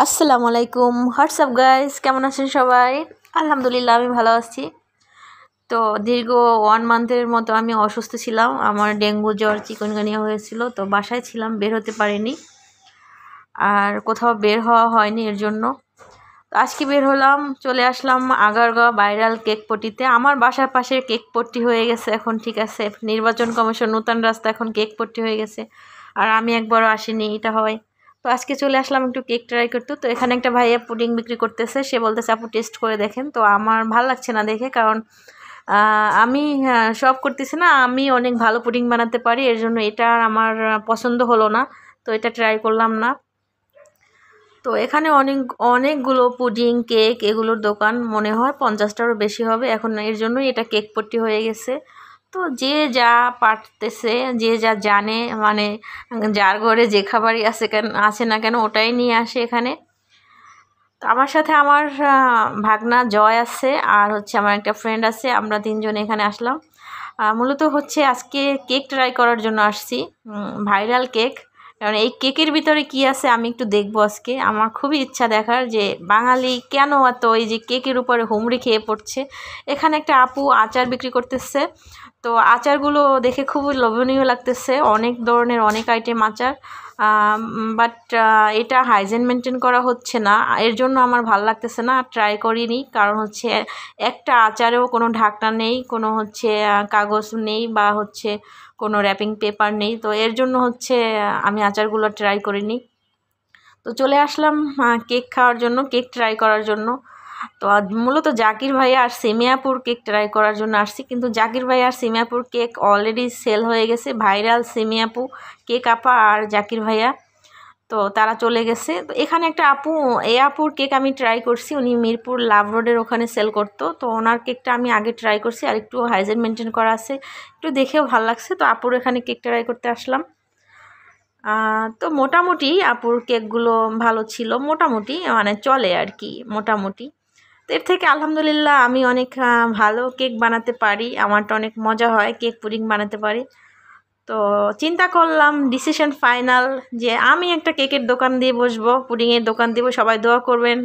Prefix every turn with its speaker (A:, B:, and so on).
A: আসসালামু আলাইকুম, WhatsApp guys, কেমন আছেন সবাই? আলহামদুলিল্লাহ আমি ভালো আছি। তো দীর্ঘ 1 মান্থের মতো আমি অসুস্থ ছিলাম। আমার ডেঙ্গু জ্বর চিকুনগুনিয়া হয়েছিল, তো বাসায় ছিলাম, বের হতে পারিনি আর কোথাও বের হওয়া হয়নি। এর জন্য তো আজকে বের হলাম, চলে আসলাম আগারগাঁও ভাইরাল কেক পট্টিতে। আমার বাসার পাশে কেক পট্টি হয়ে গেছে এখন, ঠিক আছে, নির্বাচন কমিশন নূতন রাস্তা, এখন কেক পট্টি হয়ে গেছে। আর আমি একবারও আসিনি, এটা হয়। তো আজকে চলে আসলাম একটু কেক ট্রাই করতে। তো এখানে একটা ভাইয়া পুডিং বিক্রি করতেছে, সে বলতেছে আপু টেস্ট করে দেখেন। তো আমার ভালো লাগছে না দেখে, কারণ আমি সব করতেছি না, আমি অনেক ভালো পুডিং বানাতে পারি, এর জন্য এটা আমার পছন্দ হলো না, তো এটা ট্রাই করলাম না। তো এখানে অনেকগুলো পুডিং কেক এগুলোর দোকান, মনে হয় 50টারও বেশি হবে এখন, এর জন্যই এটা কেক পট্টি হয়ে গেছে। তো যে যা পারতেছে, যে যা জানে, মানে যার ঘরে যে খাবারই আছে না কেন ওটাই নিয়ে আসে এখানে। তো আমার সাথে আমার ভাগনা জয় আছে, আর হচ্ছে আমার একটা ফ্রেন্ড আছে, আমরা তিনজন এখানে আসলাম। মূলত হচ্ছে আজকে কেক ট্রাই করার জন্য আসছি, ভাইরাল কেক। কারণ এই কেকের ভিতরে কি আছে আমি একটু দেখবো আজকে, আমার খুবই ইচ্ছা দেখার যে বাঙালি কেন এত এই যে কেকের উপরে হুমড়ি খেয়ে পড়ছে। এখানে একটা আপু আচার বিক্রি করতেছে, তো আচারগুলো দেখে খুবই লোভনীয় লাগতেছে, অনেক ধরনের অনেক আইটেম আচার। বাট এটা হাইজিন মেনটেন করা হচ্ছে না, এর জন্য আমার ভালো লাগতেছে না, ট্রাই করিনি। কারণ হচ্ছে একটা আচারেও কোনো ঢাকনা নেই, কোনো হচ্ছে কাগজ নেই, বা হচ্ছে কোনো র্যাপিং পেপার নেই, তো এর জন্য হচ্ছে আমি আচারগুলো ট্রাই করিনি। তো চলে আসলাম কেক খাওয়ার জন্য, কেক ট্রাই করার জন্য। তো মূলত জাকির ভাইয়া আর সিমিয়াপুর কেক ট্রাই করার জন্য আসছি, কিন্তু জাকির ভাইয়া আর সিমিয়াপুর কেক অলরেডি সেল হয়ে গেছে। ভাইরাল সিমিয়াপু কেক আপা আর জাকির ভাইয়া, তো তারা চলে গেছে। তো এখানে একটা আপু, এই আপুর কেক আমি ট্রাই করছি, উনি মিরপুর লাভ রোডের ওখানে সেল করতো, তো ওনার কেকটা আমি আগে ট্রাই করছি, আর একটু হাইজিন মেনটেন করা আছে, একটু দেখেও ভালো লাগছে। তো আপুর এখানে কেক ট্রাই করতে আসলাম। তো মোটামুটি আপুর কেকগুলো ভালো ছিল, মোটামুটি মানে চলে আর কি, মোটামুটি। তো এর থেকে আলহামদুলিল্লাহ আমি অনেক ভালো কেক বানাতে পারি, আমারটা অনেক মজা হয়, কেক পুডিং বানাতে পারি। তো চিন্তা করলাম, ডিসিশন ফাইনাল, যে আমি একটা কেকের দোকান দিয়ে বসবো, পুডিংয়ের দোকান দিব। সবাই দোয়া করবেন